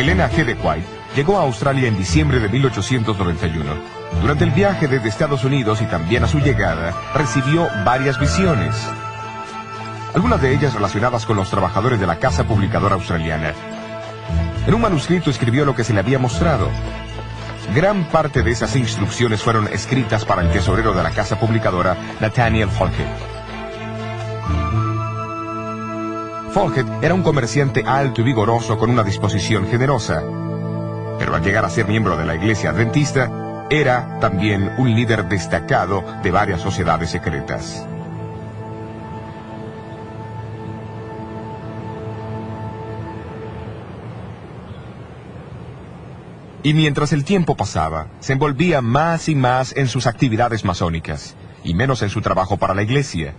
Elena G. de White llegó a Australia en diciembre de 1891. Durante el viaje desde Estados Unidos y también a su llegada, recibió varias visiones. Algunas de ellas relacionadas con los trabajadores de la casa publicadora australiana. En un manuscrito escribió lo que se le había mostrado. Gran parte de esas instrucciones fueron escritas para el tesorero de la casa publicadora, Nathaniel Folkett. Folkett era un comerciante alto y vigoroso con una disposición generosa. Pero al llegar a ser miembro de la iglesia adventista, era también un líder destacado de varias sociedades secretas. Y mientras el tiempo pasaba, se envolvía más y más en sus actividades masónicas, y menos en su trabajo para la iglesia.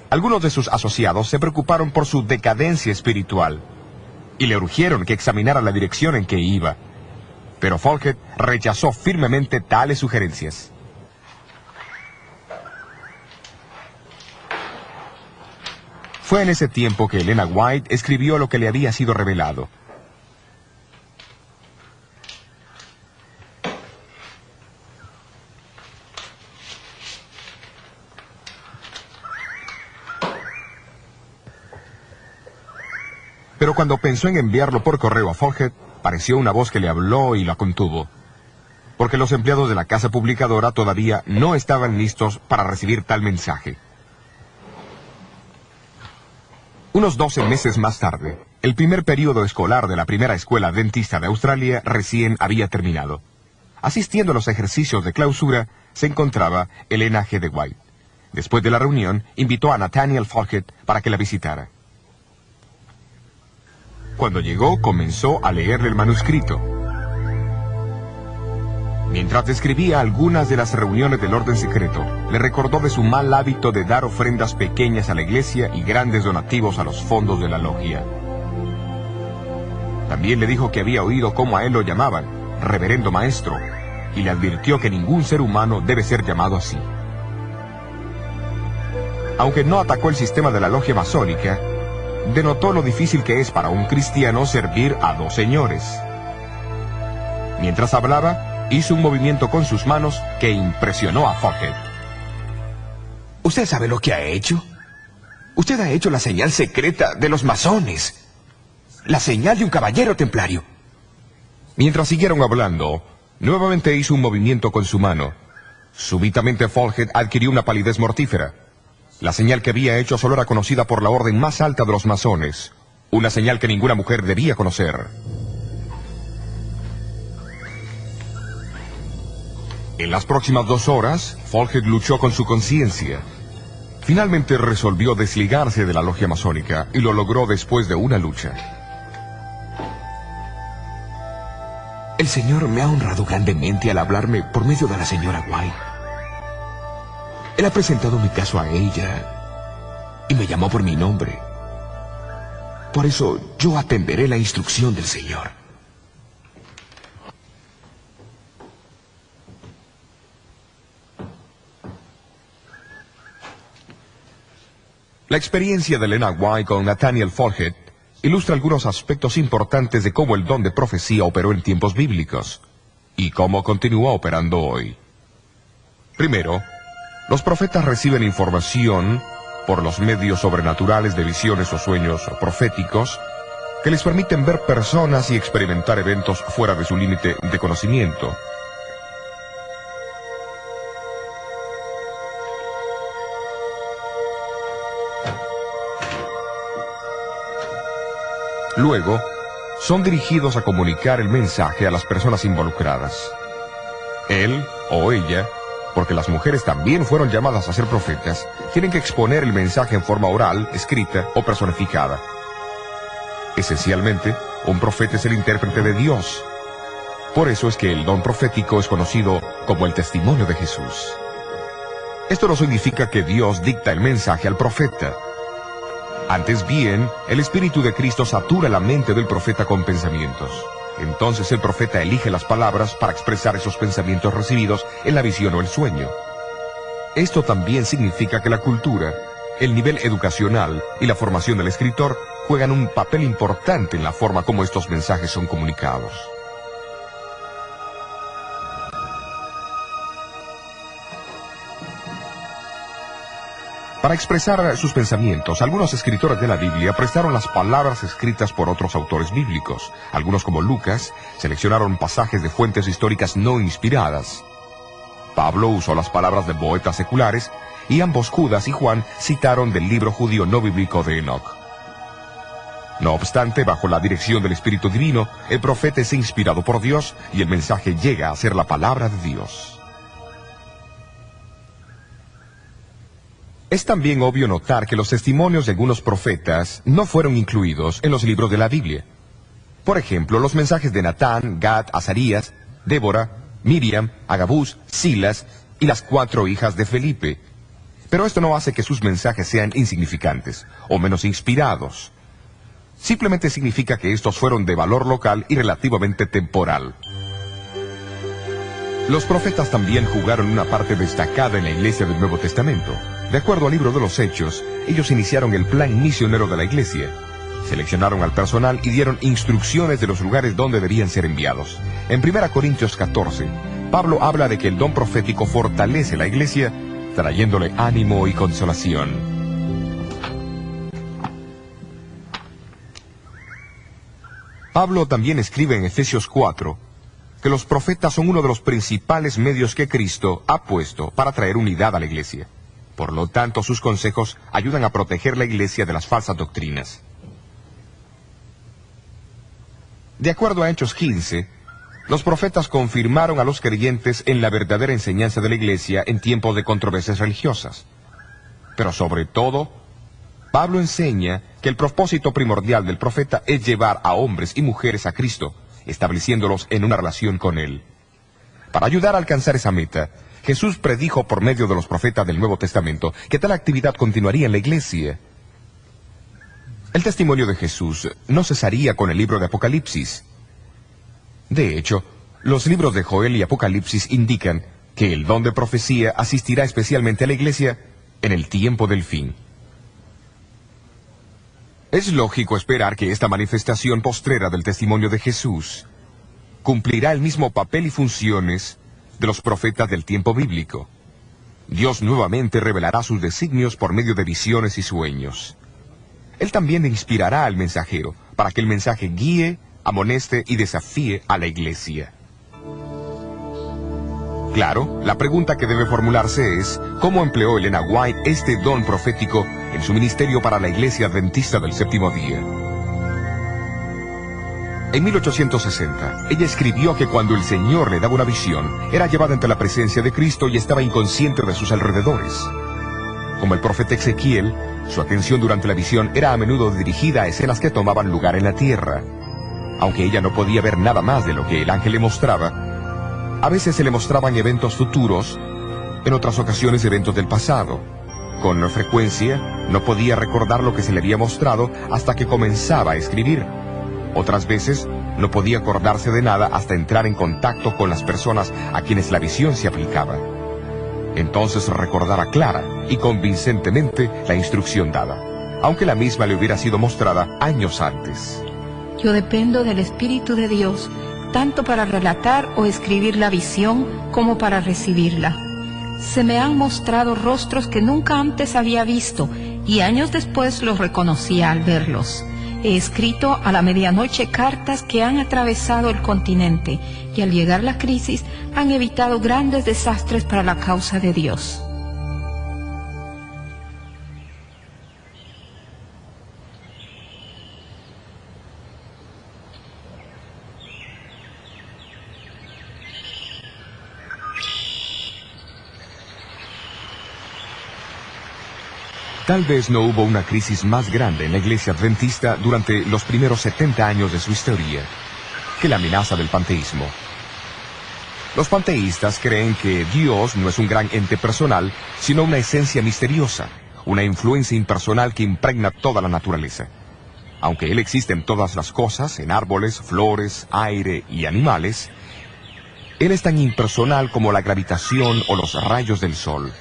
Algunos de sus asociados se preocuparon por su decadencia espiritual, y le urgieron que examinara la dirección en que iba. Pero Folkett rechazó firmemente tales sugerencias. Fue en ese tiempo que Elena White escribió lo que le había sido revelado. Pero cuando pensó en enviarlo por correo a Folkett, pareció una voz que le habló y la contuvo. Porque los empleados de la casa publicadora todavía no estaban listos para recibir tal mensaje. Unos 12 meses más tarde, el primer período escolar de la primera escuela adventista de Australia recién había terminado. Asistiendo a los ejercicios de clausura, se encontraba Elena G. de White. Después de la reunión, invitó a Nathaniel Folkett para que la visitara. Cuando llegó, comenzó a leerle el manuscrito. Mientras describía algunas de las reuniones del orden secreto, le recordó de su mal hábito de dar ofrendas pequeñas a la iglesia y grandes donativos a los fondos de la logia. También le dijo que había oído cómo a él lo llamaban, reverendo maestro, y le advirtió que ningún ser humano debe ser llamado así. Aunque no atacó el sistema de la logia masónica, denotó lo difícil que es para un cristiano servir a dos señores. Mientras hablaba, hizo un movimiento con sus manos que impresionó a Folkett. ¿Usted sabe lo que ha hecho? Usted ha hecho la señal secreta de los masones. La señal de un caballero templario. Mientras siguieron hablando, nuevamente hizo un movimiento con su mano. Súbitamente Folkett adquirió una palidez mortífera. La señal que había hecho solo era conocida por la orden más alta de los masones, una señal que ninguna mujer debía conocer. En las próximas 2 horas, Folkett luchó con su conciencia. Finalmente resolvió desligarse de la logia masónica y lo logró después de una lucha. El Señor me ha honrado grandemente al hablarme por medio de la señora White. Él ha presentado mi caso a ella y me llamó por mi nombre. Por eso yo atenderé la instrucción del Señor. La experiencia de Elena White con Nathaniel Folkett ilustra algunos aspectos importantes de cómo el don de profecía operó en tiempos bíblicos y cómo continúa operando hoy. Primero, los profetas reciben información por los medios sobrenaturales de visiones o sueños proféticos que les permiten ver personas y experimentar eventos fuera de su límite de conocimiento. Luego, son dirigidos a comunicar el mensaje a las personas involucradas. Él o ella, porque las mujeres también fueron llamadas a ser profetas, tienen que exponer el mensaje en forma oral, escrita o personificada. Esencialmente, un profeta es el intérprete de Dios. Por eso es que el don profético es conocido como el testimonio de Jesús. Esto no significa que Dios dicta el mensaje al profeta. Antes bien, el Espíritu de Cristo satura la mente del profeta con pensamientos. Entonces el profeta elige las palabras para expresar esos pensamientos recibidos en la visión o el sueño. Esto también significa que la cultura, el nivel educacional y la formación del escritor juegan un papel importante en la forma como estos mensajes son comunicados. Para expresar sus pensamientos, algunos escritores de la Biblia prestaron las palabras escritas por otros autores bíblicos. Algunos, como Lucas, seleccionaron pasajes de fuentes históricas no inspiradas. Pablo usó las palabras de poetas seculares, y ambos, Judas y Juan, citaron del libro judío no bíblico de Enoch. No obstante, bajo la dirección del Espíritu Divino, el profeta es inspirado por Dios y el mensaje llega a ser la palabra de Dios. Es también obvio notar que los testimonios de algunos profetas no fueron incluidos en los libros de la Biblia. Por ejemplo, los mensajes de Natán, Gad, Azarías, Débora, Miriam, Agabús, Silas y las 4 hijas de Felipe. Pero esto no hace que sus mensajes sean insignificantes o menos inspirados. Simplemente significa que estos fueron de valor local y relativamente temporal. Los profetas también jugaron una parte destacada en la iglesia del Nuevo Testamento. De acuerdo al libro de los Hechos, ellos iniciaron el plan misionero de la iglesia. Seleccionaron al personal y dieron instrucciones de los lugares donde debían ser enviados. En 1 Corintios 14, Pablo habla de que el don profético fortalece la iglesia, trayéndole ánimo y consolación. Pablo también escribe en Efesios 4 que los profetas son uno de los principales medios que Cristo ha puesto para traer unidad a la iglesia. Por lo tanto, sus consejos ayudan a proteger la iglesia de las falsas doctrinas. De acuerdo a Hechos 15, los profetas confirmaron a los creyentes en la verdadera enseñanza de la iglesia en tiempos de controversias religiosas. Pero sobre todo, Pablo enseña que el propósito primordial del profeta es llevar a hombres y mujeres a Cristo, estableciéndolos en una relación con Él. Para ayudar a alcanzar esa meta, Jesús predijo por medio de los profetas del Nuevo Testamento que tal actividad continuaría en la iglesia. El testimonio de Jesús no cesaría con el libro de Apocalipsis. De hecho, los libros de Joel y Apocalipsis indican que el don de profecía asistirá especialmente a la iglesia en el tiempo del fin. Es lógico esperar que esta manifestación postrera del testimonio de Jesús cumplirá el mismo papel y funciones de los profetas del tiempo bíblico. Dios nuevamente revelará sus designios por medio de visiones y sueños. Él también inspirará al mensajero para que el mensaje guíe, amoneste y desafíe a la iglesia. Claro, la pregunta que debe formularse es, ¿cómo empleó Elena White este don profético en su ministerio para la Iglesia Adventista del Séptimo Día? En 1860, ella escribió que cuando el Señor le daba una visión, era llevada ante la presencia de Cristo y estaba inconsciente de sus alrededores. Como el profeta Ezequiel, su atención durante la visión era a menudo dirigida a escenas que tomaban lugar en la tierra. Aunque ella no podía ver nada más de lo que el ángel le mostraba, a veces se le mostraban eventos futuros, en otras ocasiones eventos del pasado. Con frecuencia, no podía recordar lo que se le había mostrado hasta que comenzaba a escribir. Otras veces, no podía acordarse de nada hasta entrar en contacto con las personas a quienes la visión se aplicaba. Entonces recordaba clara y convincentemente la instrucción dada, aunque la misma le hubiera sido mostrada años antes. Yo dependo del Espíritu de Dios, tanto para relatar o escribir la visión como para recibirla. Se me han mostrado rostros que nunca antes había visto y años después los reconocí al verlos. He escrito a la medianoche cartas que han atravesado el continente y al llegar la crisis han evitado grandes desastres para la causa de Dios. Tal vez no hubo una crisis más grande en la iglesia adventista durante los primeros 70 años de su historia que la amenaza del panteísmo. Los panteístas creen que Dios no es un gran ente personal, sino una esencia misteriosa, una influencia impersonal que impregna toda la naturaleza. Aunque Él existe en todas las cosas, en árboles, flores, aire y animales, Él es tan impersonal como la gravitación o los rayos del sol.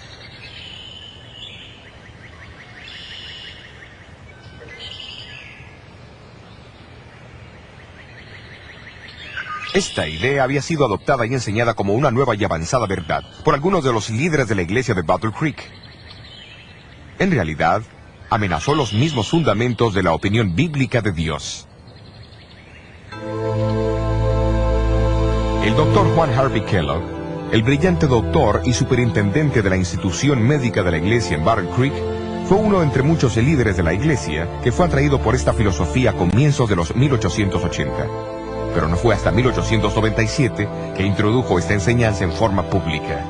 Esta idea había sido adoptada y enseñada como una nueva y avanzada verdad por algunos de los líderes de la iglesia de Battle Creek. En realidad, amenazó los mismos fundamentos de la opinión bíblica de Dios. El doctor Juan Harvey Kellogg, el brillante doctor y superintendente de la institución médica de la iglesia en Battle Creek, fue uno entre muchos líderes de la iglesia que fue atraído por esta filosofía a comienzos de los 1880. Pero no fue hasta 1897 que introdujo esta enseñanza en forma pública.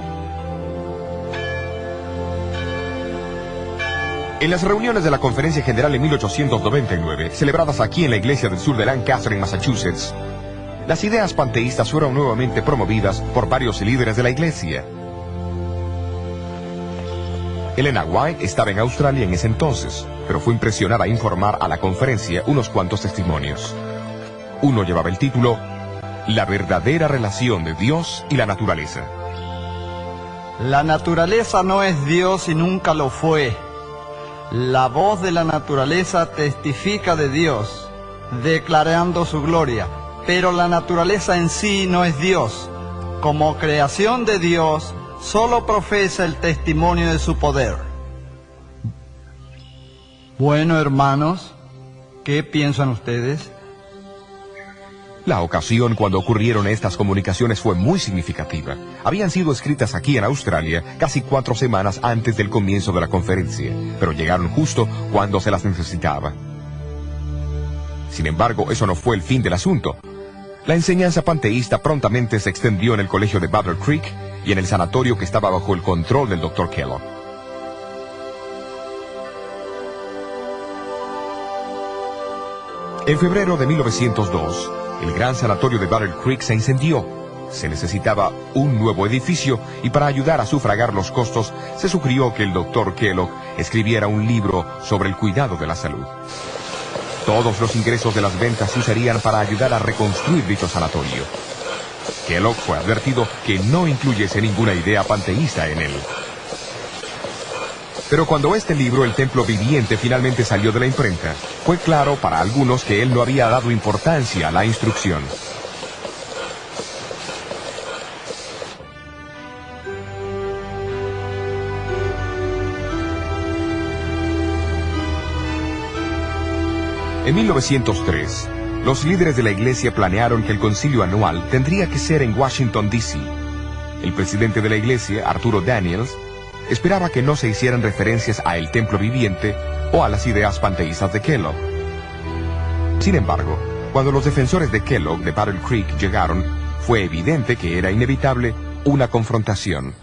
En las reuniones de la Conferencia General en 1899, celebradas aquí en la iglesia del sur de Lancaster, en Massachusetts, las ideas panteístas fueron nuevamente promovidas por varios líderes de la iglesia. Elena White estaba en Australia en ese entonces, pero fue impresionada a informar a la conferencia unos cuantos testimonios. Uno llevaba el título La verdadera relación de Dios y la naturaleza. La naturaleza no es Dios y nunca lo fue. La voz de la naturaleza testifica de Dios, declarando su gloria, pero la naturaleza en sí no es Dios. Como creación de Dios, solo profesa el testimonio de su poder. Bueno, hermanos, ¿qué piensan ustedes? La ocasión cuando ocurrieron estas comunicaciones fue muy significativa. Habían sido escritas aquí en Australia casi 4 semanas antes del comienzo de la conferencia, pero llegaron justo cuando se las necesitaba. Sin embargo, eso no fue el fin del asunto. La enseñanza panteísta prontamente se extendió en el colegio de Battle Creek y en el sanatorio que estaba bajo el control del Dr. Kellogg. En febrero de 1902, el gran sanatorio de Battle Creek se incendió. Se necesitaba un nuevo edificio y para ayudar a sufragar los costos, se sugirió que el Dr. Kellogg escribiera un libro sobre el cuidado de la salud. Todos los ingresos de las ventas se usarían para ayudar a reconstruir dicho sanatorio. Kellogg fue advertido que no incluyese ninguna idea panteísta en él. Pero cuando este libro, El Templo Viviente, finalmente salió de la imprenta, fue claro para algunos que él no había dado importancia a la instrucción. En 1903, los líderes de la iglesia planearon que el concilio anual tendría que ser en Washington, D.C. El presidente de la iglesia, Arturo Daniels, esperaba que no se hicieran referencias a El Templo Viviente o a las ideas panteístas de Kellogg. Sin embargo, cuando los defensores de Kellogg de Battle Creek llegaron, fue evidente que era inevitable una confrontación.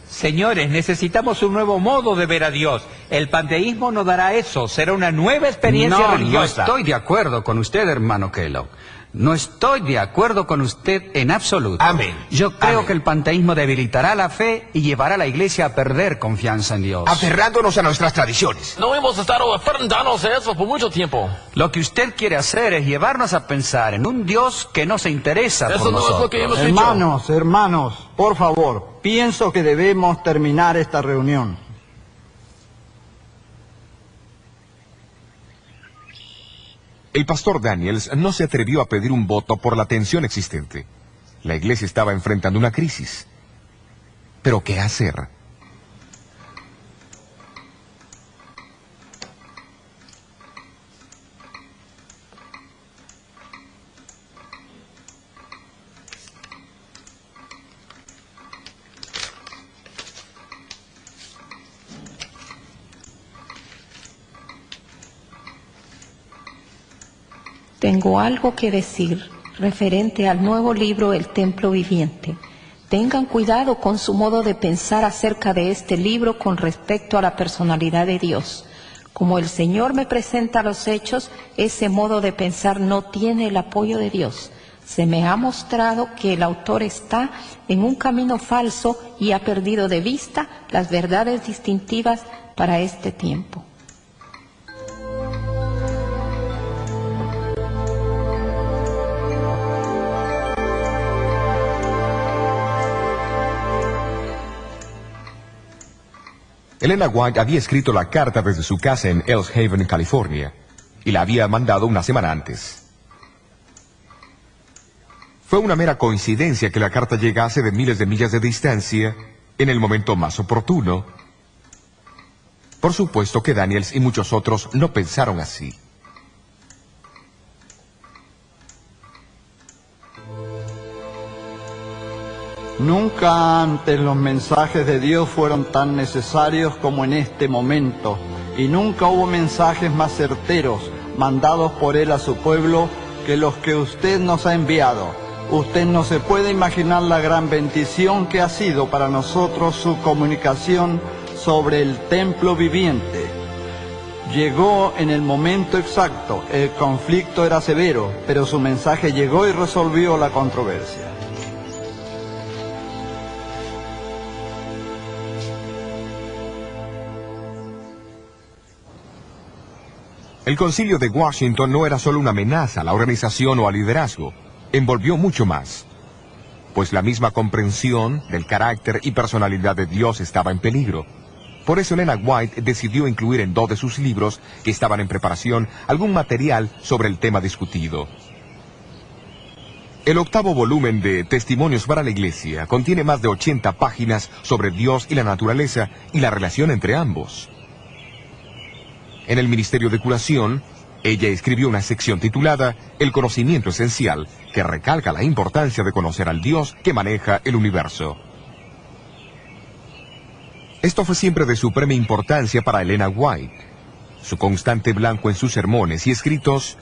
Señores, necesitamos un nuevo modo de ver a Dios. El panteísmo no dará eso, será una nueva experiencia religiosa. No estoy de acuerdo con usted, hermano Kellogg. No estoy de acuerdo con usted en absoluto. Amén. Yo creo Amén. que el panteísmo debilitará la fe y llevará a la iglesia a perder confianza en Dios. Aferrándonos a nuestras tradiciones. No hemos estado aferrándonos a eso por mucho tiempo. Lo que usted quiere hacer es llevarnos a pensar en un Dios que no se interesa Eso por no es nosotros. lo que hemos dicho. Hermanos, por favor, pienso que debemos terminar esta reunión. El pastor Daniels no se atrevió a pedir un voto por la tensión existente. La iglesia estaba enfrentando una crisis. ¿Pero qué hacer? Tengo algo que decir referente al nuevo libro El Templo Viviente. Tengan cuidado con su modo de pensar acerca de este libro con respecto a la personalidad de Dios. Como el Señor me presenta los hechos, ese modo de pensar no tiene el apoyo de Dios. Se me ha mostrado que el autor está en un camino falso y ha perdido de vista las verdades distintivas para este tiempo. Elena White había escrito la carta desde su casa en Ells Haven, California, y la había mandado una semana antes. Fue una mera coincidencia que la carta llegase de miles de millas de distancia en el momento más oportuno. Por supuesto que Daniels y muchos otros no pensaron así. Nunca antes los mensajes de Dios fueron tan necesarios como en este momento, y nunca hubo mensajes más certeros mandados por Él a su pueblo que los que usted nos ha enviado. Usted no se puede imaginar la gran bendición que ha sido para nosotros su comunicación sobre el templo viviente. Llegó en el momento exacto. El conflicto era severo, pero su mensaje llegó y resolvió la controversia. El concilio de Washington no era solo una amenaza a la organización o al liderazgo, envolvió mucho más, pues la misma comprensión del carácter y personalidad de Dios estaba en peligro. Por eso Elena White decidió incluir en 2 de sus libros, que estaban en preparación, algún material sobre el tema discutido. El 8º volumen de Testimonios para la Iglesia contiene más de 80 páginas sobre Dios y la naturaleza y la relación entre ambos. En el Ministerio de Curación, ella escribió una sección titulada El conocimiento esencial, que recalca la importancia de conocer al Dios que maneja el universo. Esto fue siempre de suprema importancia para Elena White. Su constante blanco en sus sermones y escritos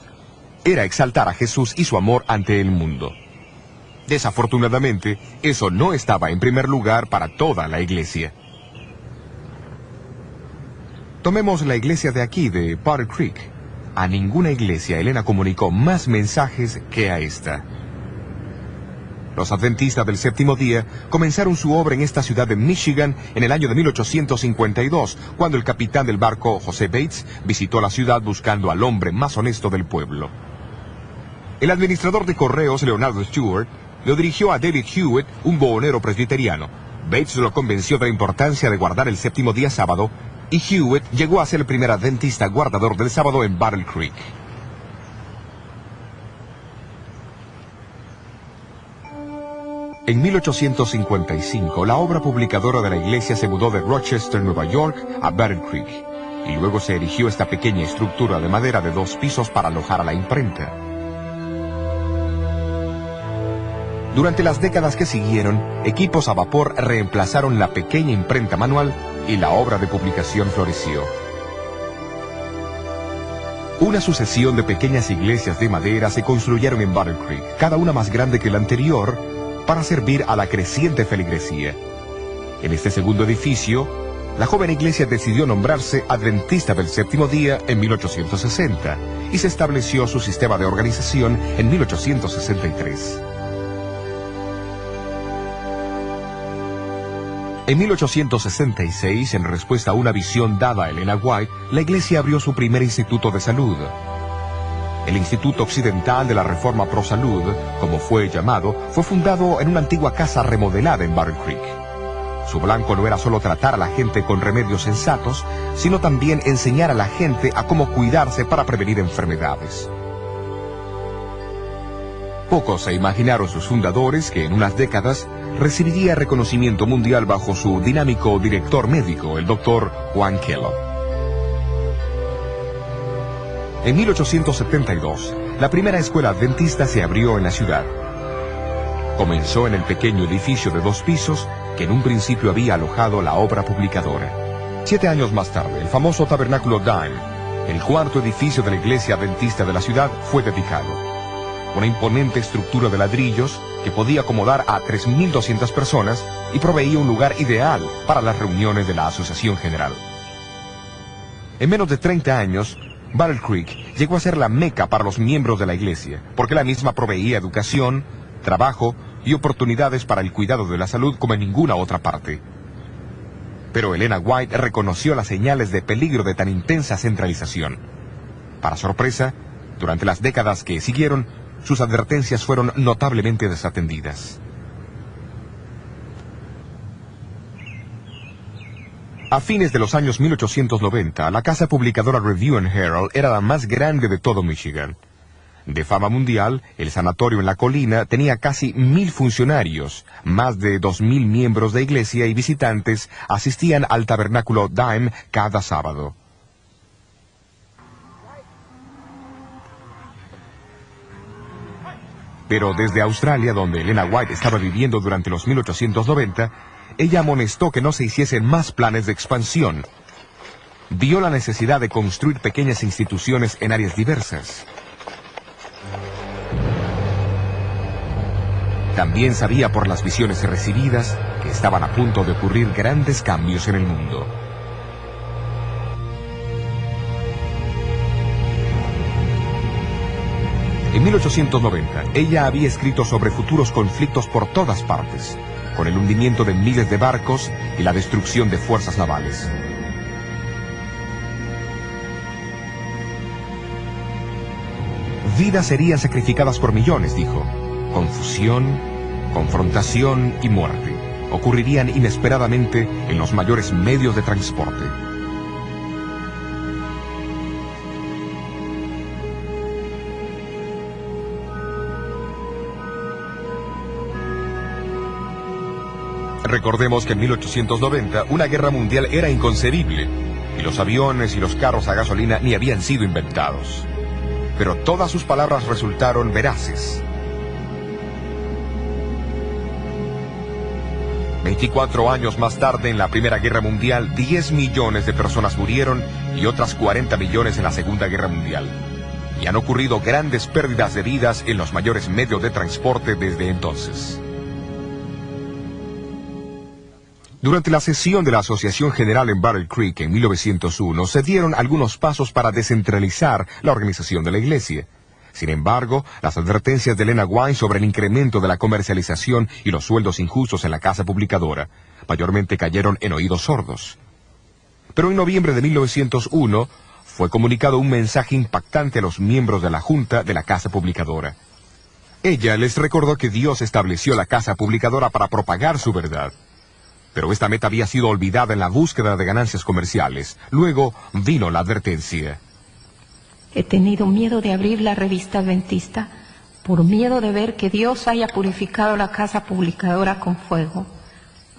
era exaltar a Jesús y su amor ante el mundo. Desafortunadamente, eso no estaba en primer lugar para toda la iglesia. Tomemos la iglesia de aquí, de Battle Creek. A ninguna iglesia Elena comunicó más mensajes que a esta. Los adventistas del séptimo día comenzaron su obra en esta ciudad de Michigan en el año de 1852, cuando el capitán del barco, José Bates, visitó la ciudad buscando al hombre más honesto del pueblo. El administrador de correos, Leonardo Stewart, lo dirigió a David Hewitt, un buhonero presbiteriano. Bates lo convenció de la importancia de guardar el séptimo día sábado, y Hewitt llegó a ser el primer adventista guardador del sábado en Battle Creek. En 1855, la obra publicadora de la iglesia se mudó de Rochester, Nueva York, a Battle Creek, y luego se erigió esta pequeña estructura de madera de 2 pisos para alojar a la imprenta. Durante las décadas que siguieron, equipos a vapor reemplazaron la pequeña imprenta manual y la obra de publicación floreció. Una sucesión de pequeñas iglesias de madera se construyeron en Battle Creek, cada una más grande que la anterior, para servir a la creciente feligresía. En este segundo edificio, la joven iglesia decidió nombrarse Adventista del Séptimo Día en 1860 y se estableció su sistema de organización en 1863. En 1866, en respuesta a una visión dada a Elena White, la iglesia abrió su primer instituto de salud. El Instituto Occidental de la Reforma Pro Salud, como fue llamado, fue fundado en una antigua casa remodelada en Battle Creek. Su blanco no era solo tratar a la gente con remedios sensatos, sino también enseñar a la gente a cómo cuidarse para prevenir enfermedades. Pocos se imaginaron sus fundadores que en unas décadas recibiría reconocimiento mundial bajo su dinámico director médico, el Dr. Juan Kellogg. En 1872, la primera escuela adventista se abrió en la ciudad. Comenzó en el pequeño edificio de 2 pisos que en un principio había alojado la obra publicadora. 7 años más tarde, el famoso Tabernáculo Dime, el 4º edificio de la iglesia adventista de la ciudad, fue dedicado. Una imponente estructura de ladrillos que podía acomodar a 3.200 personas y proveía un lugar ideal para las reuniones de la Asociación General. En menos de 30 años, Battle Creek llegó a ser la meca para los miembros de la iglesia, porque la misma proveía educación, trabajo y oportunidades para el cuidado de la salud como en ninguna otra parte. Pero Elena White reconoció las señales de peligro de tan intensa centralización. Para sorpresa, durante las décadas que siguieron, sus advertencias fueron notablemente desatendidas. A fines de los años 1890, la casa publicadora Review and Herald era la más grande de todo Michigan. De fama mundial, el sanatorio en la colina tenía casi 1000 funcionarios, más de 2000 miembros de iglesia y visitantes asistían al tabernáculo Dime cada sábado. Pero desde Australia, donde Elena White estaba viviendo durante los 1890, ella amonestó que no se hiciesen más planes de expansión. Vio la necesidad de construir pequeñas instituciones en áreas diversas. También sabía por las visiones recibidas que estaban a punto de ocurrir grandes cambios en el mundo. En 1890, ella había escrito sobre futuros conflictos por todas partes, con el hundimiento de miles de barcos y la destrucción de fuerzas navales. Vidas serían sacrificadas por millones, dijo. Confusión, confrontación y muerte ocurrirían inesperadamente en los mayores medios de transporte. Recordemos que en 1890 una guerra mundial era inconcebible y los aviones y los carros a gasolina ni habían sido inventados. Pero todas sus palabras resultaron veraces. 24 años más tarde, en la Primera Guerra Mundial, 10 millones de personas murieron y otras 40 millones en la Segunda Guerra Mundial. Y han ocurrido grandes pérdidas de vidas en los mayores medios de transporte desde entonces. Durante la sesión de la Asociación General en Battle Creek en 1901, se dieron algunos pasos para descentralizar la organización de la iglesia. Sin embargo, las advertencias de Elena White sobre el incremento de la comercialización y los sueldos injustos en la casa publicadora mayormente cayeron en oídos sordos. Pero en noviembre de 1901 fue comunicado un mensaje impactante a los miembros de la Junta de la Casa Publicadora. Ella les recordó que Dios estableció la Casa Publicadora para propagar su verdad. Pero esta meta había sido olvidada en la búsqueda de ganancias comerciales. Luego vino la advertencia. He tenido miedo de abrir la revista adventista por miedo de ver que Dios haya purificado la casa publicadora con fuego.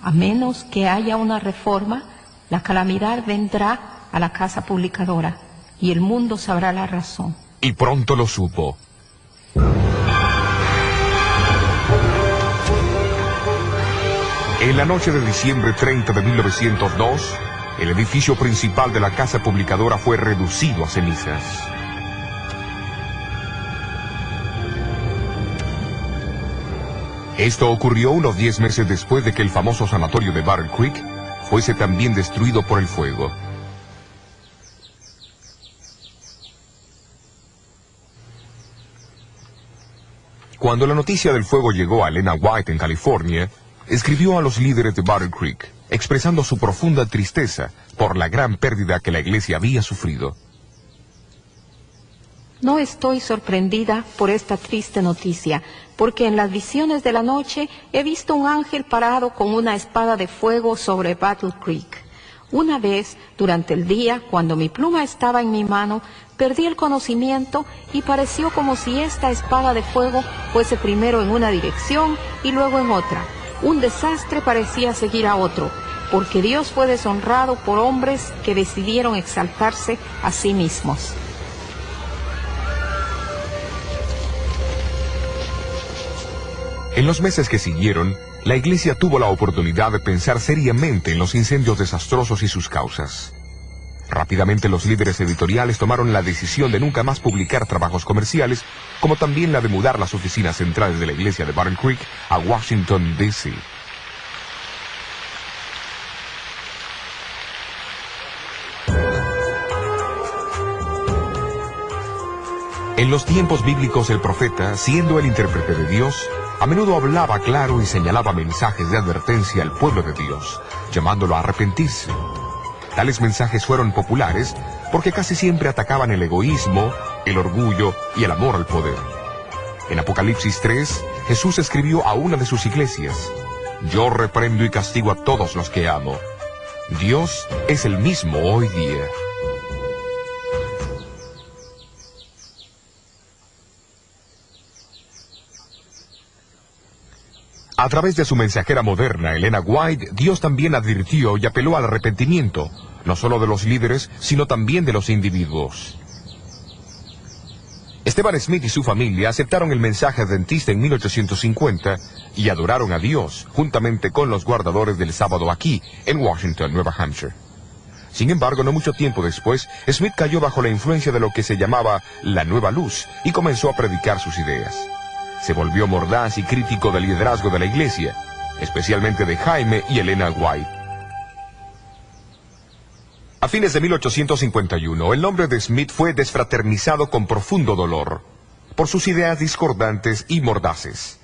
A menos que haya una reforma, la calamidad vendrá a la casa publicadora y el mundo sabrá la razón. Y pronto lo supo. En la noche de diciembre 30 de 1902, el edificio principal de la casa publicadora fue reducido a cenizas. Esto ocurrió unos 10 meses después de que el famoso sanatorio de Battle Creek fuese también destruido por el fuego. Cuando la noticia del fuego llegó a Elena White en California, escribió a los líderes de Battle Creek, expresando su profunda tristeza por la gran pérdida que la iglesia había sufrido. No estoy sorprendida por esta triste noticia, porque en las visiones de la noche he visto un ángel parado con una espada de fuego sobre Battle Creek. Una vez, durante el día, cuando mi pluma estaba en mi mano, perdí el conocimiento y pareció como si esta espada de fuego fuese primero en una dirección y luego en otra. Un desastre parecía seguir a otro, porque Dios fue deshonrado por hombres que decidieron exaltarse a sí mismos. En los meses que siguieron, la iglesia tuvo la oportunidad de pensar seriamente en los incendios desastrosos y sus causas. Rápidamente los líderes editoriales tomaron la decisión de nunca más publicar trabajos comerciales, como también la de mudar las oficinas centrales de la iglesia de Battle Creek a Washington, D.C. En los tiempos bíblicos, el profeta, siendo el intérprete de Dios, a menudo hablaba claro y señalaba mensajes de advertencia al pueblo de Dios, llamándolo a arrepentirse. Tales mensajes fueron populares porque casi siempre atacaban el egoísmo, el orgullo y el amor al poder. En Apocalipsis 3, Jesús escribió a una de sus iglesias: «Yo reprendo y castigo a todos los que amo». Dios es el mismo hoy día. A través de su mensajera moderna, Elena White, Dios también advirtió y apeló al arrepentimiento, no solo de los líderes, sino también de los individuos. Esteban Smith y su familia aceptaron el mensaje adventista en 1850 y adoraron a Dios, juntamente con los guardadores del sábado aquí, en Washington, Nueva Hampshire. Sin embargo, no mucho tiempo después, Smith cayó bajo la influencia de lo que se llamaba la Nueva Luz y comenzó a predicar sus ideas. Se volvió mordaz y crítico del liderazgo de la iglesia, especialmente de Jaime y Elena White. A fines de 1851, el nombre de Smith fue desfraternizado con profundo dolor por sus ideas discordantes y mordaces.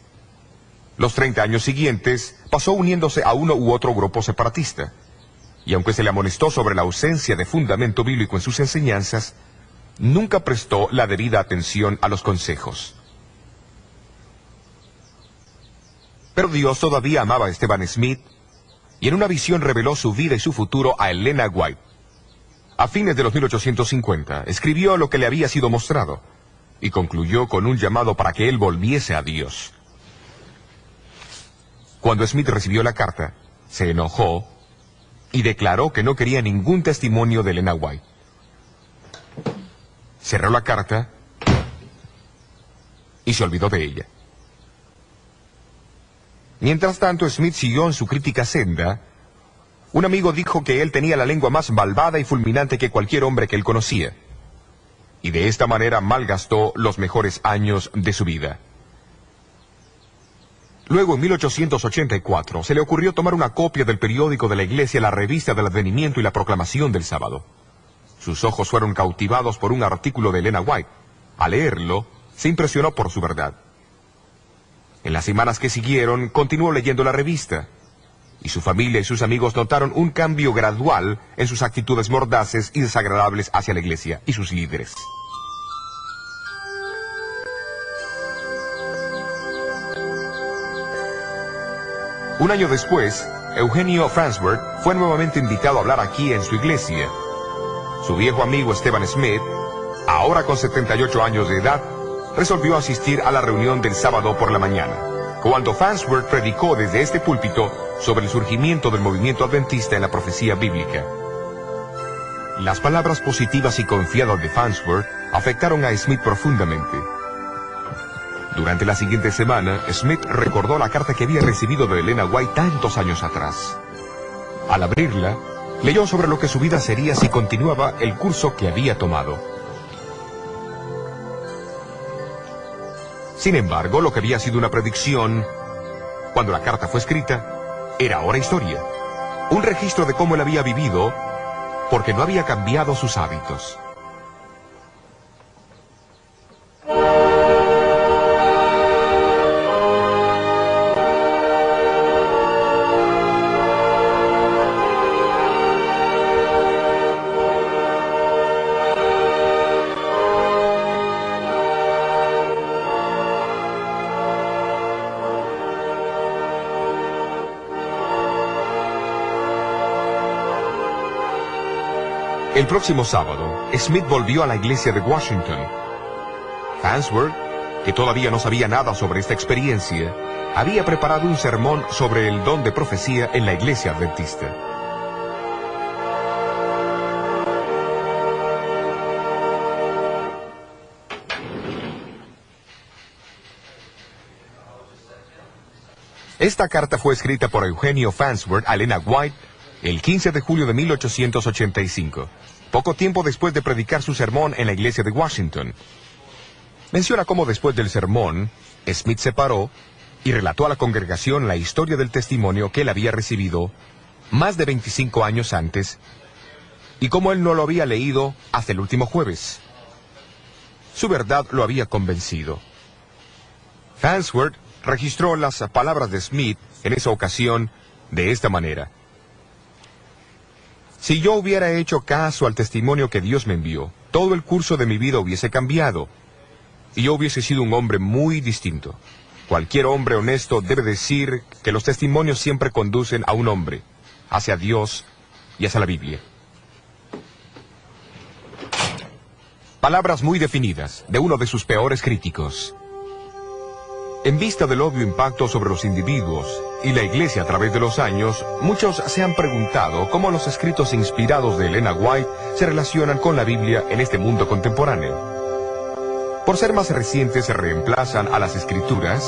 Los 30 años siguientes pasó uniéndose a uno u otro grupo separatista, y aunque se le amonestó sobre la ausencia de fundamento bíblico en sus enseñanzas, nunca prestó la debida atención a los consejos. Pero Dios todavía amaba a Esteban Smith, y en una visión reveló su vida y su futuro a Elena White. A fines de los 1850, escribió lo que le había sido mostrado, y concluyó con un llamado para que él volviese a Dios. Cuando Smith recibió la carta, se enojó y declaró que no quería ningún testimonio de Elena White. Cerró la carta y se olvidó de ella. Mientras tanto, Smith siguió en su crítica senda. Un amigo dijo que él tenía la lengua más malvada y fulminante que cualquier hombre que él conocía, y de esta manera malgastó los mejores años de su vida. Luego, en 1884, se le ocurrió tomar una copia del periódico de la iglesia, la Revista del Advenimiento y la Proclamación del Sábado. Sus ojos fueron cautivados por un artículo de Elena White. Al leerlo, se impresionó por su verdad. En las semanas que siguieron, continuó leyendo la revista, y su familia y sus amigos notaron un cambio gradual en sus actitudes mordaces y desagradables hacia la iglesia y sus líderes. Un año después, Eugenio Farnsworth fue nuevamente invitado a hablar aquí en su iglesia. Su viejo amigo Esteban Smith, ahora con 78 años de edad, resolvió asistir a la reunión del sábado por la mañana, cuando Farnsworth predicó desde este púlpito sobre el surgimiento del movimiento adventista en la profecía bíblica. Las palabras positivas y confiadas de Farnsworth afectaron a Smith profundamente. Durante la siguiente semana, Smith recordó la carta que había recibido de Elena White tantos años atrás. Al abrirla, leyó sobre lo que su vida sería si continuaba el curso que había tomado. Sin embargo, lo que había sido una predicción, cuando la carta fue escrita, era ahora historia. Un registro de cómo él había vivido, porque no había cambiado sus hábitos. El próximo sábado, Smith volvió a la iglesia de Washington. Farnsworth, que todavía no sabía nada sobre esta experiencia, había preparado un sermón sobre el don de profecía en la iglesia adventista. Esta carta fue escrita por Eugenio Farnsworth a Elena White el 15 de julio de 1885, poco tiempo después de predicar su sermón en la iglesia de Washington. Menciona cómo después del sermón, Smith se paró y relató a la congregación la historia del testimonio que él había recibido más de 25 años antes y cómo él no lo había leído hasta el último jueves. Su verdad lo había convencido. Farnsworth registró las palabras de Smith en esa ocasión de esta manera: si yo hubiera hecho caso al testimonio que Dios me envió, todo el curso de mi vida hubiese cambiado, y yo hubiese sido un hombre muy distinto. Cualquier hombre honesto debe decir que los testimonios siempre conducen a un hombre, hacia Dios y hacia la Biblia. Palabras muy definidas de uno de sus peores críticos. En vista del obvio impacto sobre los individuos y la Iglesia a través de los años, muchos se han preguntado cómo los escritos inspirados de Elena White se relacionan con la Biblia en este mundo contemporáneo. Por ser más recientes, se reemplazan a las Escrituras.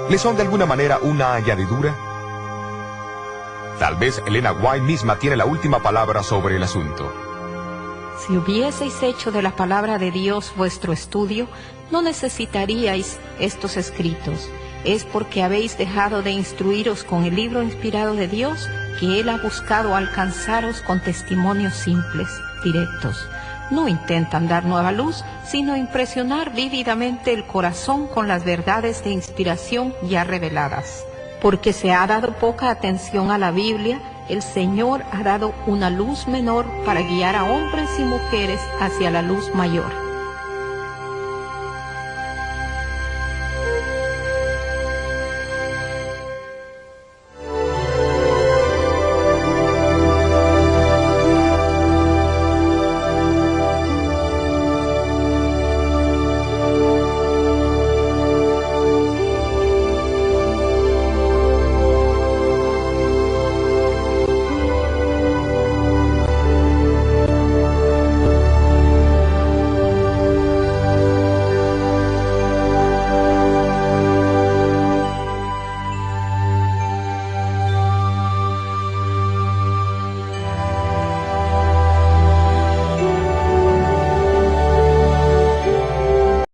¿Le son de alguna manera una añadidura? Tal vez Elena White misma tiene la última palabra sobre el asunto. Si hubieseis hecho de la palabra de Dios vuestro estudio, no necesitaríais estos escritos. Es porque habéis dejado de instruiros con el libro inspirado de Dios que Él ha buscado alcanzaros con testimonios simples, directos. No intentan dar nueva luz, sino impresionar vívidamente el corazón con las verdades de inspiración ya reveladas. Porque se ha dado poca atención a la Biblia, el Señor ha dado una luz menor para guiar a hombres y mujeres hacia la luz mayor.